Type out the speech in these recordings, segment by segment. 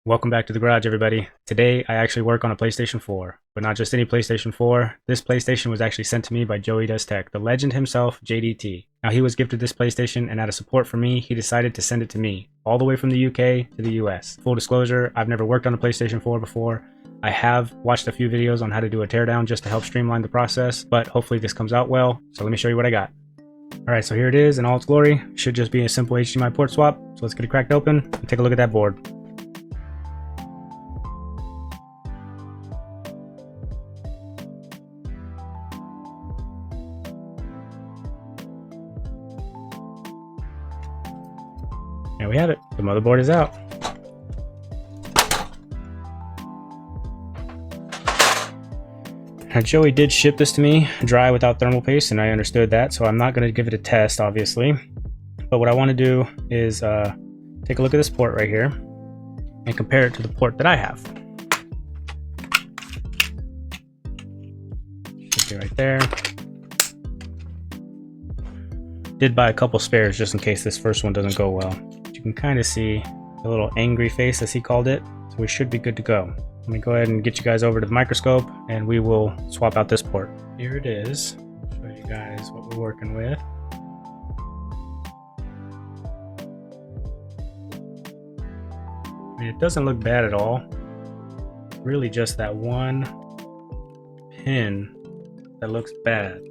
Welcome back to the garage, everybody. Today, I actually work on a PlayStation 4, but not just any PlayStation 4. This PlayStation was actually sent to me by Joey Does Tech, the legend himself, JDT. Now, he was gifted this PlayStation, and out of support for me, he decided to send it to me, all the way from the UK to the US. Full disclosure, I've never worked on a PlayStation 4 before. I have watched a few videos on how to do a teardown just to help streamline the process, but hopefully this comes out well, so let me show you what I got. Alright, so here it is in all its glory. Should just be a simple HDMI port swap, so let's get it cracked open and take a look at that board. There we have it. The motherboard is out. Now, Joey did ship this to me dry without thermal paste, and I understood that, so I'm not going to give it a test, obviously. But what I want to do is take a look at this port right here and compare it to the port that I have. Should be right there. Did buy a couple spares just in case this first one doesn't go well. You can kind of see the little angry face, as he called it, so we should be good to go. Let me go ahead and get you guys over to the microscope and we will swap out this port. Here it is. Show you guys what we're working with. I mean, it doesn't look bad at all. Really just that one pin that looks bad.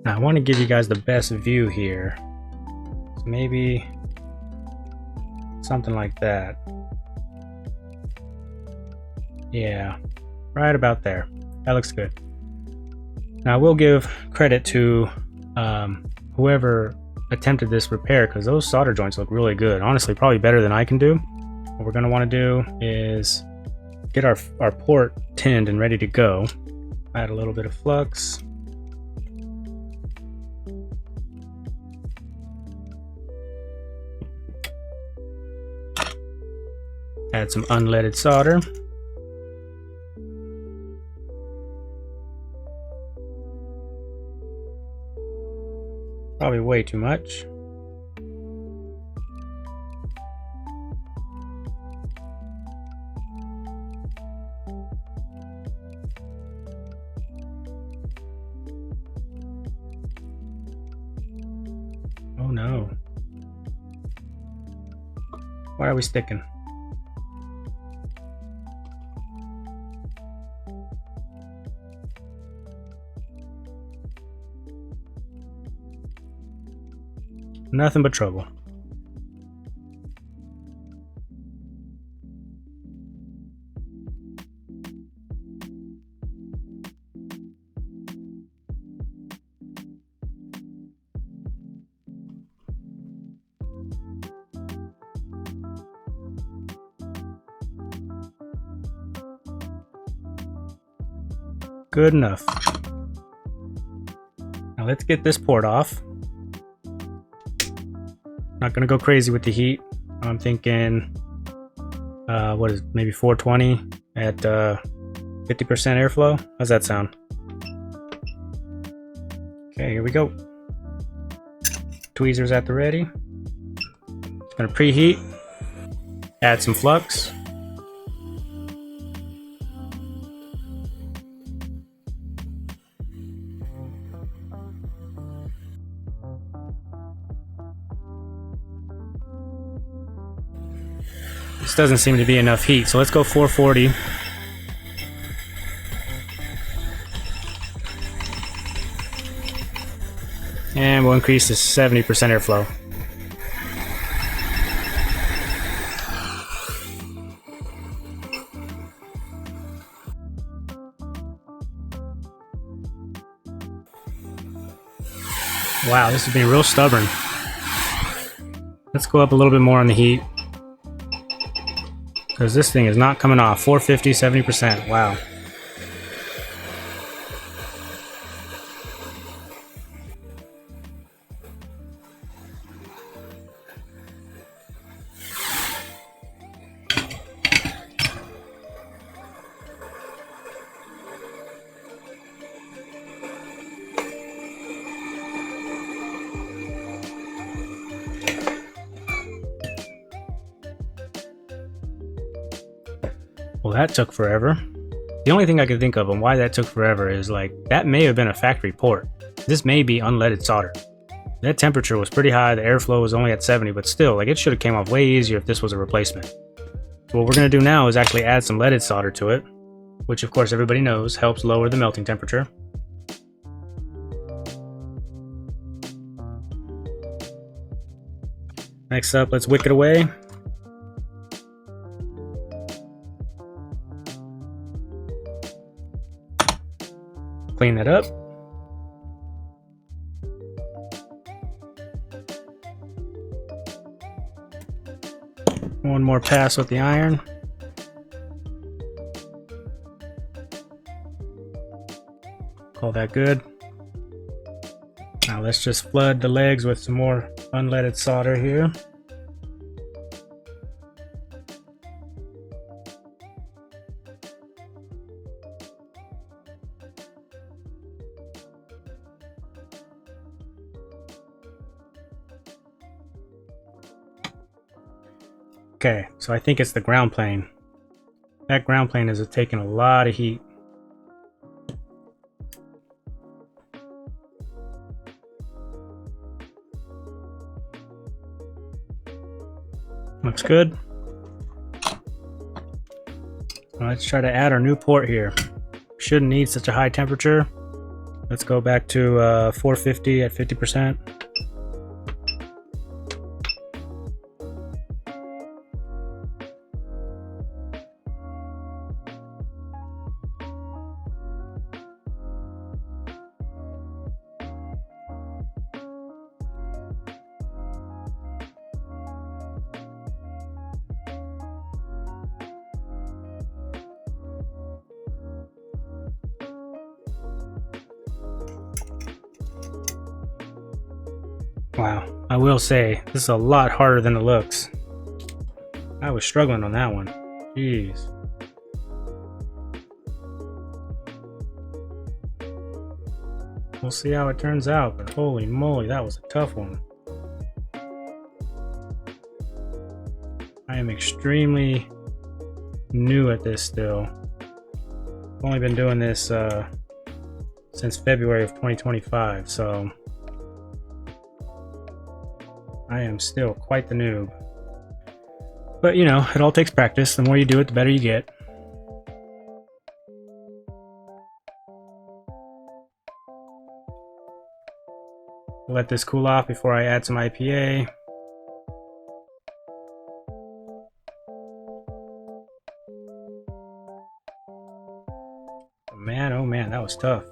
Now I want to give you guys the best view here. So maybe something like that. Yeah, right about there. That looks good. Now I will give credit to whoever attempted this repair, because those solder joints look really good. Honestly, probably better than I can do. What we're going to want to do is get our port tinned and ready to go. Add a little bit of flux. Add some unleaded solder. Probably way too much. Oh no. Why are we sticking? Nothing but trouble. Good enough. Now let's get this port off. Not gonna go crazy with the heat. I'm thinking, what is it, maybe 420 at 50% airflow. How's that sound? Okay, here we go. Tweezers at the ready. Gonna preheat. Add some flux. This doesn't seem to be enough heat, so let's go 440. And we'll increase to 70% airflow. Wow, this is being real stubborn. Let's go up a little bit more on the heat, because this thing is not coming off. 450, 70%. Wow. Well, that took forever. The only thing I could think of on why that took forever is like, that may have been a factory port. This may be unleaded solder. That temperature was pretty high, the airflow was only at 70, but still, like, it should have came off way easier if this was a replacement. So what we're gonna do now is actually add some leaded solder to it, which of course everybody knows helps lower the melting temperature. Next up, let's wick it away. Clean that up. One more pass with the iron. Call that good. Now let's just flood the legs with some more unleaded solder here. Okay, so I think it's the ground plane. That ground plane is taking a lot of heat. Looks good. Let's try to add our new port here. Shouldn't need such a high temperature. Let's go back to 450 at 50%. Wow, I will say, this is a lot harder than it looks. I was struggling on that one. Jeez. We'll see how it turns out, but holy moly, that was a tough one. I am extremely new at this still. I've only been doing this since February of 2025, so I am still quite the noob. But you know, it all takes practice. The more you do it, the better you get. Let this cool off before I add some IPA. Man, oh man, that was tough.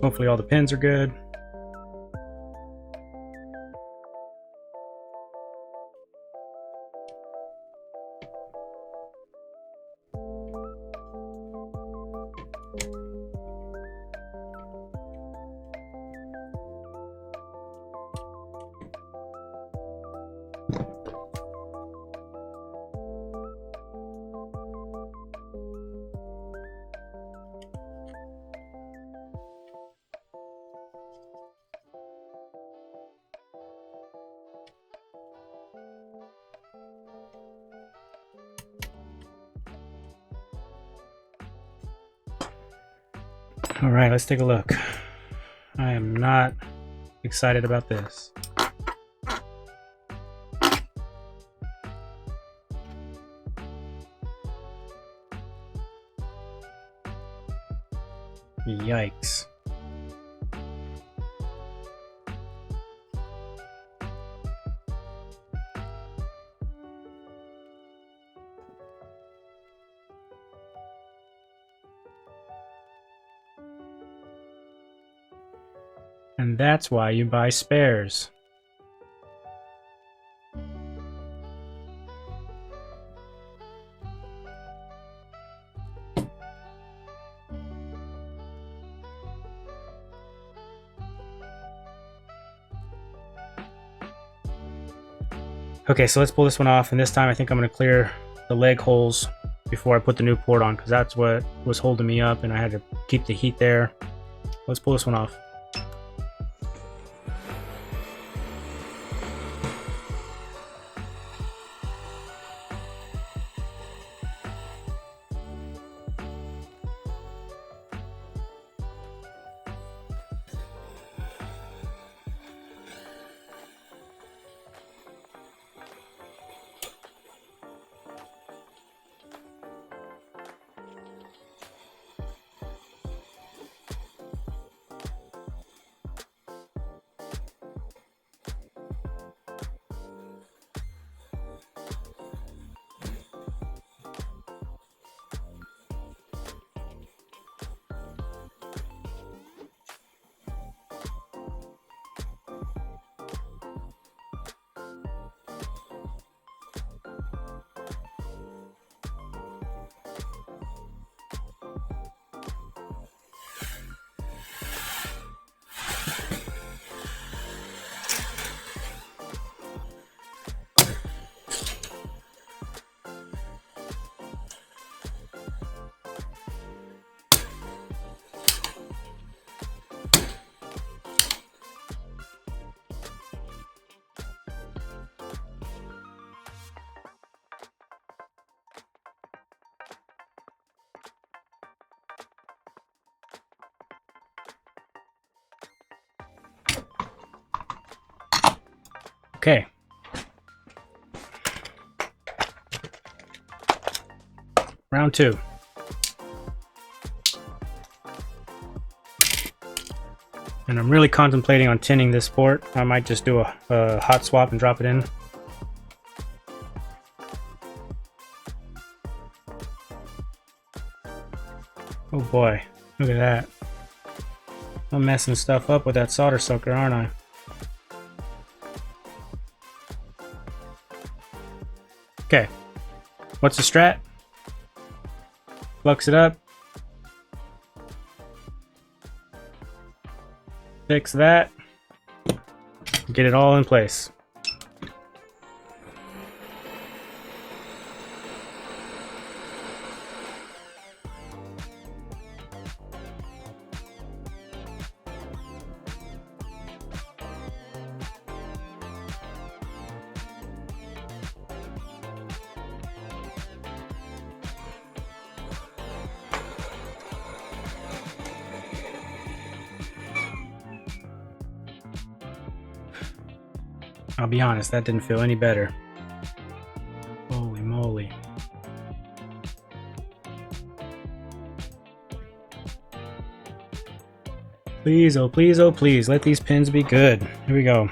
Hopefully all the pins are good. All right, let's take a look. I am not excited about this. Yikes. And that's why you buy spares. Okay, so let's pull this one off, and this time I think I'm going to clear the leg holes before I put the new port on, because that's what was holding me up and I had to keep the heat there. Let's pull this one off. Okay. Round 2. And I'm really contemplating on tinning this port. I might just do a hot swap and drop it in. Oh boy, look at that. I'm messing stuff up with that solder sucker, aren't I? Okay, what's the strat? Flux it up. Fix that. Get it all in place. I'll be honest, that didn't feel any better. Holy moly. Please, oh please, let these pins be good. Here we go.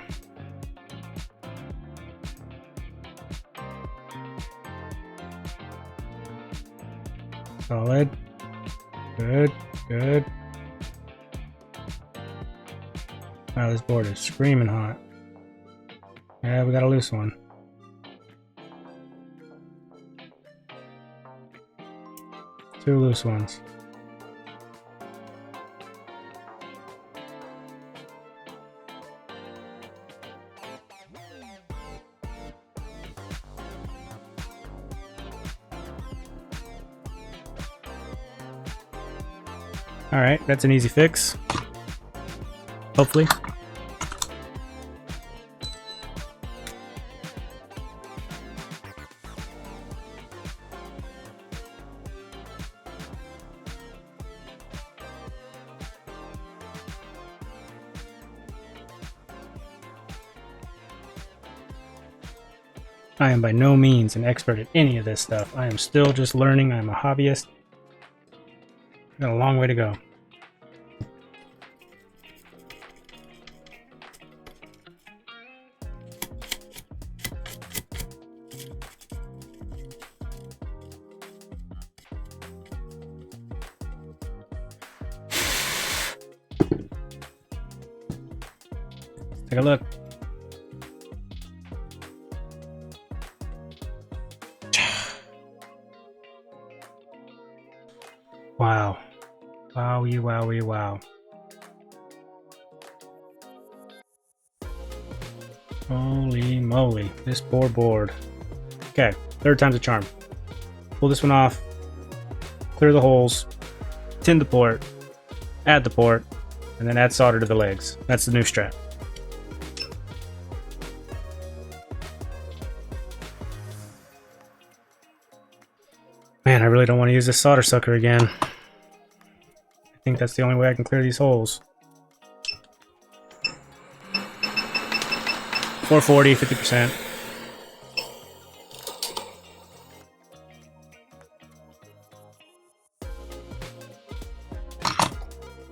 Solid. Good, good. Wow, this board is screaming hot. Yeah, we got a loose one. Two loose ones. Alright, that's an easy fix. Hopefully. I am by no means an expert at any of this stuff. I am still just learning. I'm a hobbyist. Got a long way to go. Take a look. Wow. Wowie, wowie, wow. Holy moly, this poor board. Okay, third time's a charm. Pull this one off, clear the holes, tin the port, add the port, and then add solder to the legs. That's the new strat. Man, I really don't want to use this solder sucker again. I think that's the only way I can clear these holes. 440, 50%.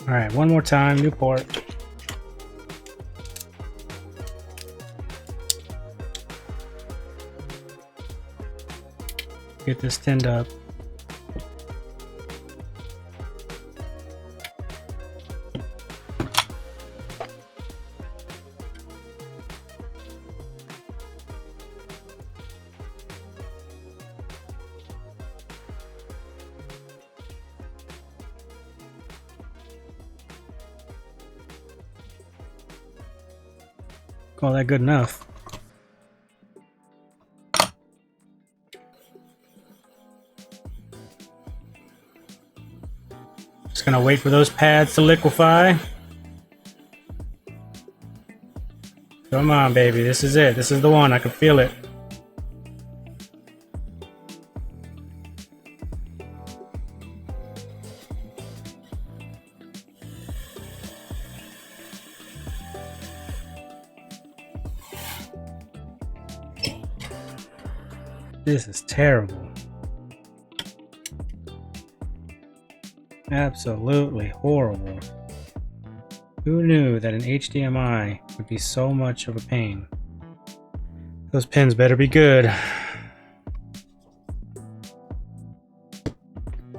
Alright, one more time, new port. Get this tinned up. Call that good enough. Just gonna wait for those pads to liquefy. Come on, baby, this is it. This is the one. I can feel it. This is terrible. Absolutely horrible. Who knew that an HDMI would be so much of a pain? Those pins better be good.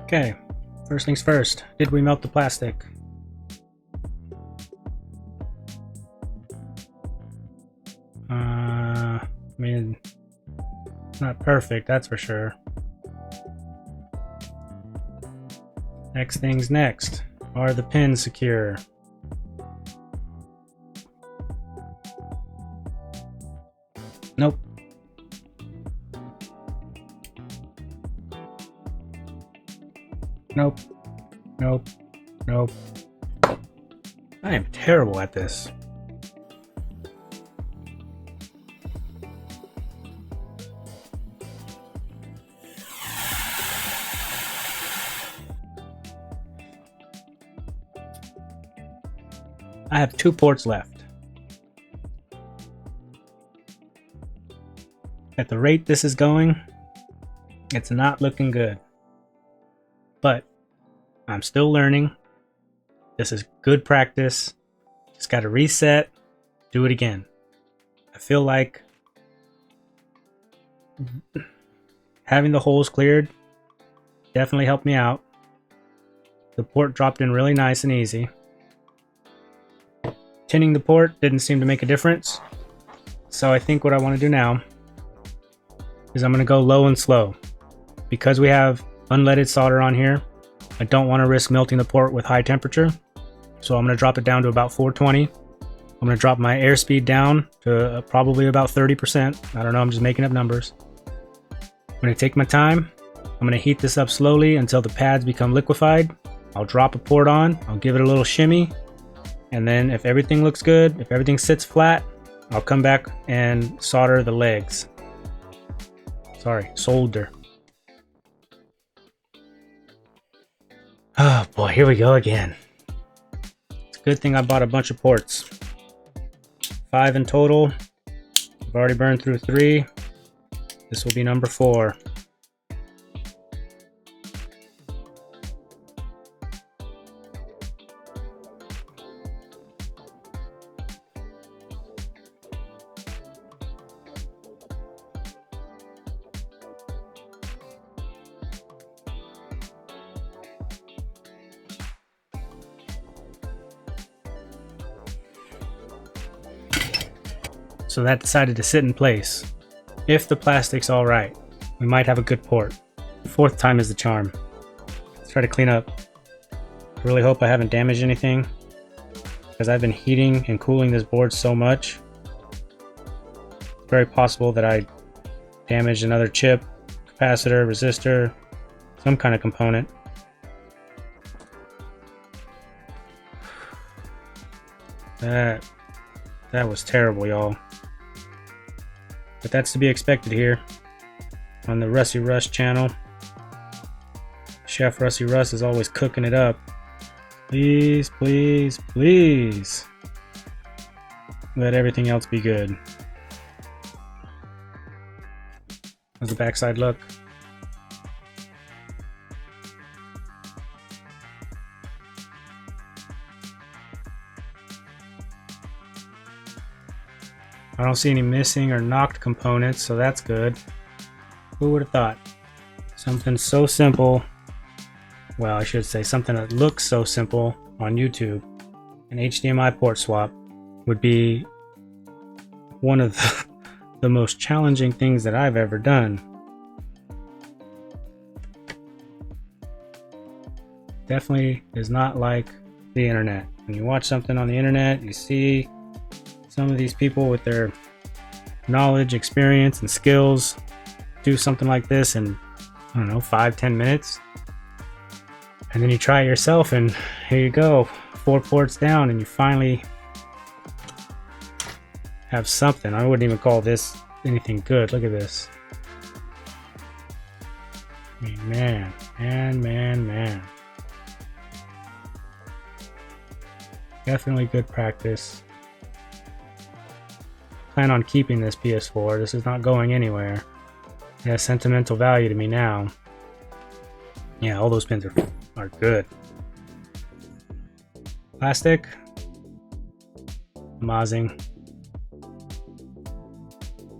Okay, first things first. Did we melt the plastic? I mean, not perfect, that's for sure. Next thing's next. Are the pins secure? Nope. Nope. Nope. Nope. I am terrible at this. I have 2 ports left. At the rate this is going, it's not looking good. But I'm still learning. This is good practice. Just got to reset, do it again. I feel like having the holes cleared definitely helped me out. The port dropped in really nice and easy. Tinning the port didn't seem to make a difference. So I think what I want to do now is I'm going to go low and slow. Because we have unleaded solder on here, I don't want to risk melting the port with high temperature. So I'm going to drop it down to about 420. I'm going to drop my airspeed down to probably about 30%. I don't know, I'm just making up numbers. I'm going to take my time. I'm going to heat this up slowly until the pads become liquefied. I'll drop a port on. I'll give it a little shimmy. And then if everything looks good, if everything sits flat, I'll come back and solder the legs. Sorry, solder. Oh boy, here we go again. It's a good thing I bought a bunch of ports. 5 in total. I've already burned through 3. This will be number 4. So that decided to sit in place. If the plastic's alright, we might have a good port. The 4th time is the charm. Let's try to clean up. I really hope I haven't damaged anything, because I've been heating and cooling this board so much. very possible that I damaged another chip, capacitor, resistor, some kind of component. That was terrible, y'all. But that's to be expected here on the Rusty Russ channel. Chef Rusty Russ is always cooking it up. Please, please, please let everything else be good. How's the backside look? I don't see any missing or knocked components, so that's good. Who would have thought? Something so simple, well, I should say something that looks so simple on YouTube, an HDMI port swap, would be one of the most challenging things that I've ever done. Definitely is not like the internet. When you watch something on the internet, you see some of these people with their knowledge, experience, and skills do something like this in, I don't know, 5-10 minutes. And then you try it yourself, and here you go, 4 ports down, and you finally have something. I wouldn't even call this anything good. Look at this. I mean, man. Definitely good practice. Plan on keeping this PS4. This is not going anywhere. It has sentimental value to me now. Yeah, all those pins are good. Plastic. Amazing.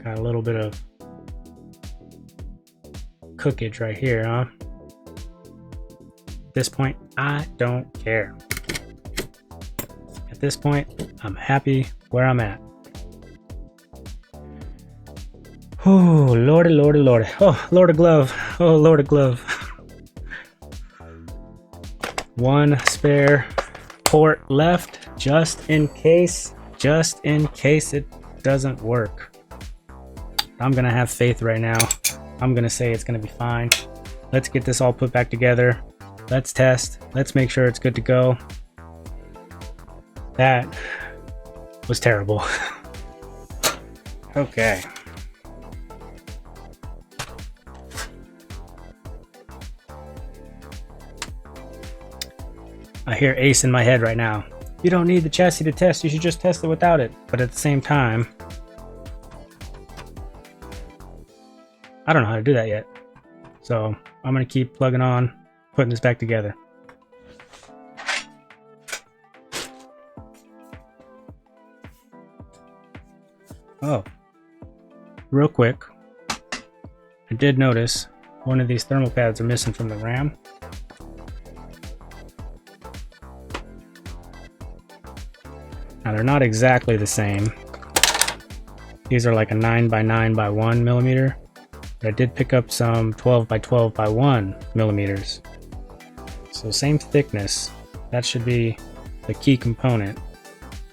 Got a little bit of cookage right here, huh? At this point, I don't care. At this point, I'm happy where I'm at. Oh, lordy, lordy, lordy. Oh, Lord of Glove. Oh, Lord of Glove. One spare port left, just in case it doesn't work. I'm gonna have faith right now. I'm gonna say it's gonna be fine. Let's get this all put back together. Let's test. Let's make sure it's good to go. That was terrible. Okay. I hear Ace in my head right now. You don't need the chassis to test, you should just test it without it. But at the same time, I don't know how to do that yet. So I'm gonna keep plugging on, putting this back together. Oh, real quick, I did notice one of these thermal pads are missing from the RAM. Now they're not exactly the same. These are like a 9x9x1 millimeter. But I did pick up some 12x12x1 millimeters. So same thickness. That should be the key component.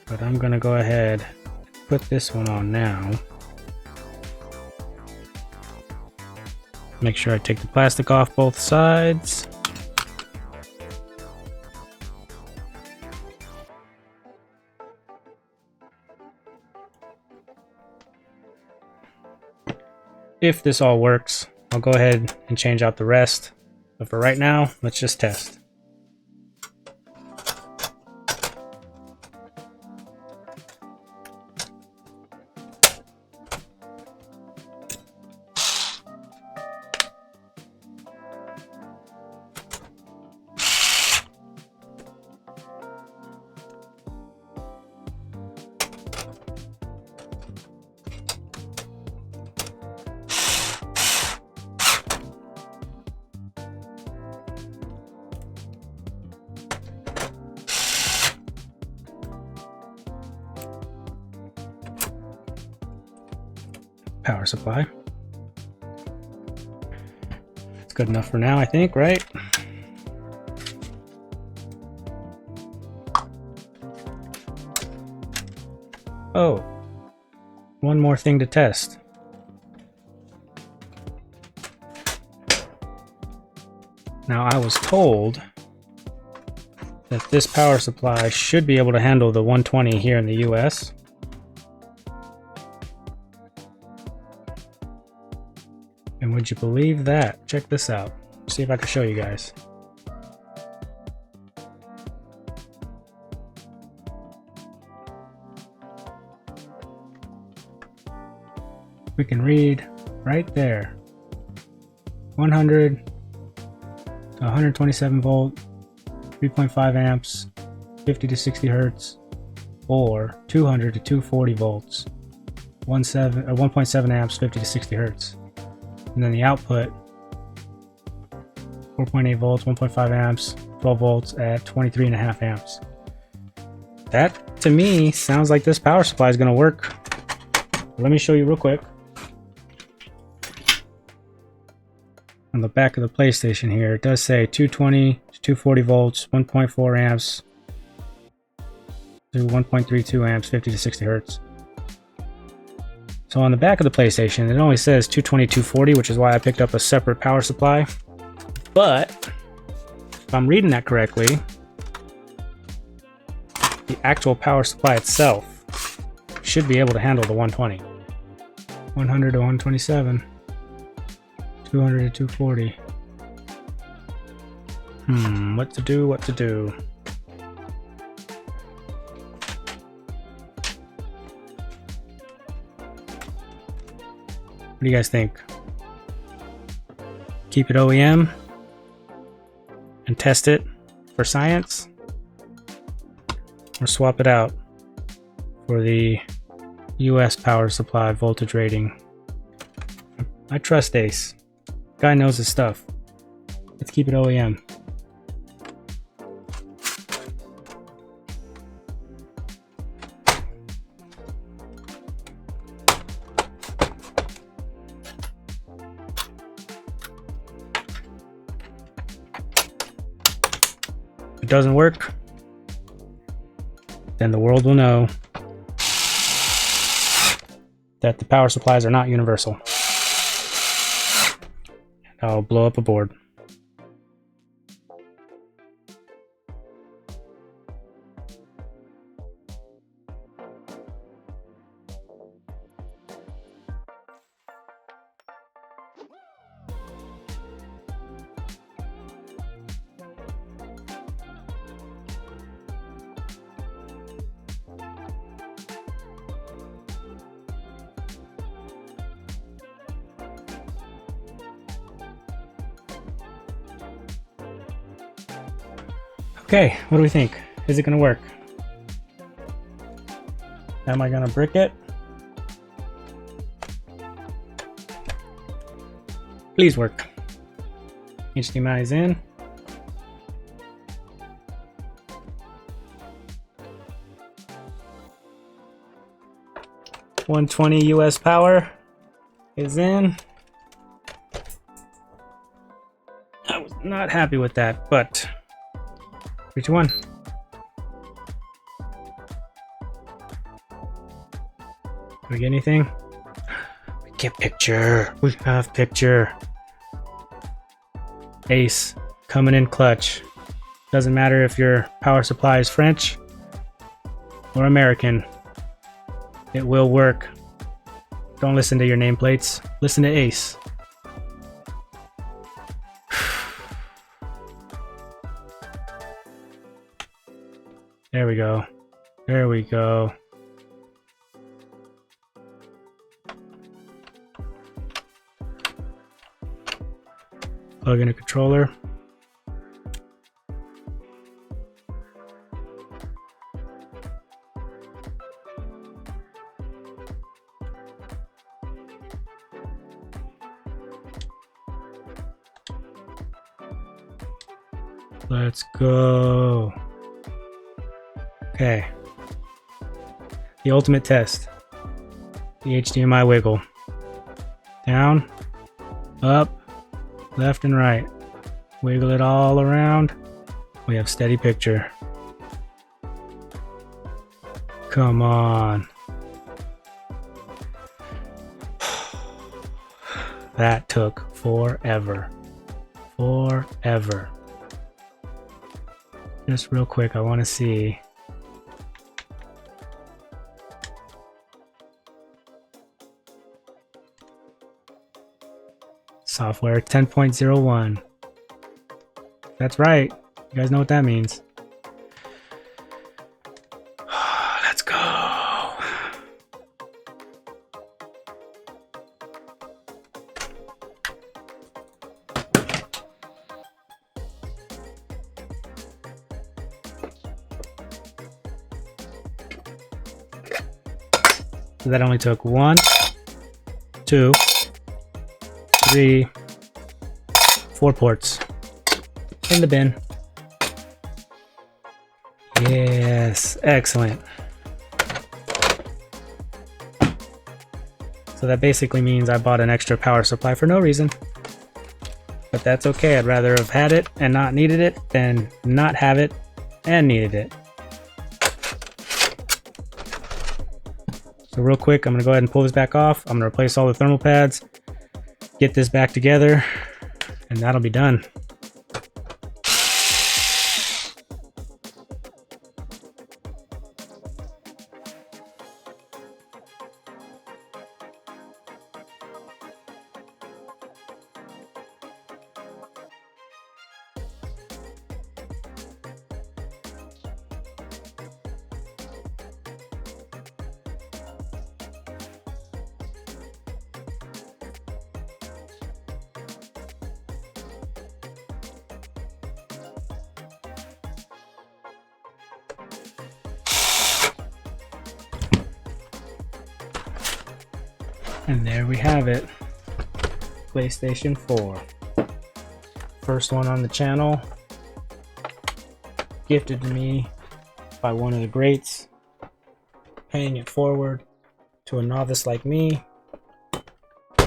But I'm gonna go ahead and put this one on now. Make sure I take the plastic off both sides. If this all works, I'll go ahead and change out the rest. But for right now, let's just test. Power supply. It's good enough for now, I think, right? Oh, one more thing to test. Now, I was told that this power supply should be able to handle the 120 here in the US. And would you believe that? Check this out. See if I can show you guys. We can read right there. 100 to 127 volt, 3.5 amps, 50 to 60 hertz, or 200 to 240 volts, 1.7 amps, 50 to 60 hertz. And then the output, 4.8 volts, 1.5 amps, 12 volts at 23.5 amps. That, to me, sounds like this power supply is going to work. Let me show you real quick. On the back of the PlayStation here, it does say 220 to 240 volts, 1.4 amps to 1.32 amps, 50 to 60 hertz. So on the back of the PlayStation, it only says 220, 240, which is why I picked up a separate power supply. But if I'm reading that correctly, the actual power supply itself should be able to handle the 120. 100 to 127. 200 to 240. What to do, what to do. What do you guys think? Keep it OEM and test it for science, or swap it out for the US power supply voltage rating? I trust Ace. Guy knows his stuff. Let's keep it OEM. If it doesn't work, then the world will know that the power supplies are not universal. I'll blow up a board. Okay, what do we think? Is it gonna work? Am I gonna brick it? Please work. HDMI is in. $120 US power is in. I was not happy with that, but 3, 2, 1. Do we get anything? We get picture. We have picture. Ace coming in clutch. Doesn't matter if your power supply is French or American. It will work. Don't listen to your nameplates. Listen to Ace. There we go. There we go. Plug in a controller. Let's go. Okay. The ultimate test. The HDMI wiggle. Down, up, left and right. Wiggle it all around. We have steady picture. Come on. That took forever. Forever. Just real quick, I want to see. Software 10.01. That's right. You guys know what that means. Let's go. So that only took 1, 2, 3, 4 ports in the bin. Yes, excellent. So that basically means I bought an extra power supply for no reason. But that's okay. I'd rather have had it and not needed it than not have it and needed it. So real quick, I'm going to go ahead and pull this back off. I'm going to replace all the thermal pads, get this back together, and that'll be done. And there we have it. PlayStation 4. First one on the channel. Gifted to me by one of the greats. Paying it forward to a novice like me.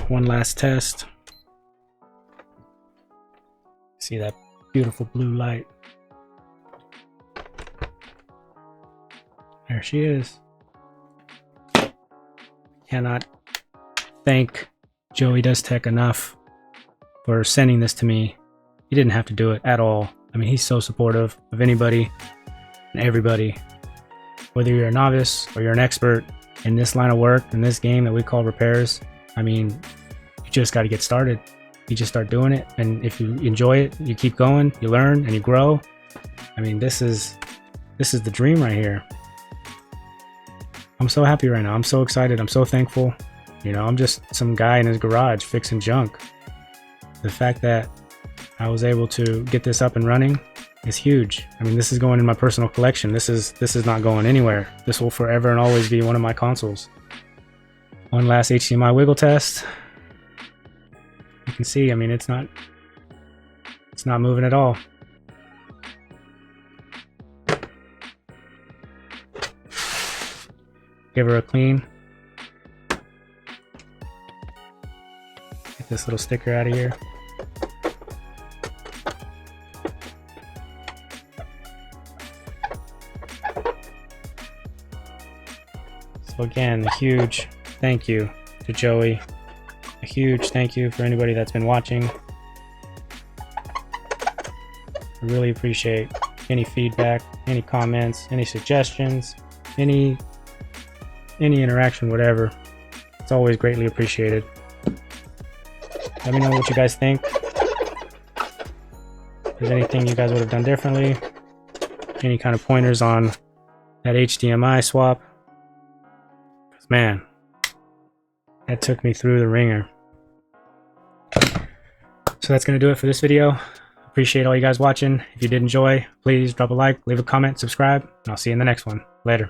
One last test. See that beautiful blue light? There she is. Cannot thank Joey Does Tech enough for sending this to me. He didn't have to do it at all. I mean, he's so supportive of anybody and everybody. Whether you're a novice or you're an expert in this line of work, in this game that we call repairs, I mean, you just got to get started. You just start doing it, and if you enjoy it, you keep going, you learn, and you grow. I mean, this is the dream right here. I'm so happy right now. I'm so excited. I'm so thankful. You know, I'm just some guy in his garage fixing junk. The fact that I was able to get this up and running is huge. I mean, this is going in my personal collection. This is not going anywhere. This will forever and always be one of my consoles. One last HDMI wiggle test. You can see, I mean, it's not moving at all. Give her a clean. Get this little sticker out of here. So again, a huge thank you to Joey. A huge thank you for anybody that's been watching. I really appreciate any feedback, any comments, any suggestions, any interaction, whatever. It's always greatly appreciated. Let me know what you guys think. If there's anything you guys would have done differently. Any kind of pointers on that HDMI swap. 'Cause man, that took me through the ringer. So that's going to do it for this video. Appreciate all you guys watching. If you did enjoy, please drop a like, leave a comment, subscribe, and I'll see you in the next one. Later.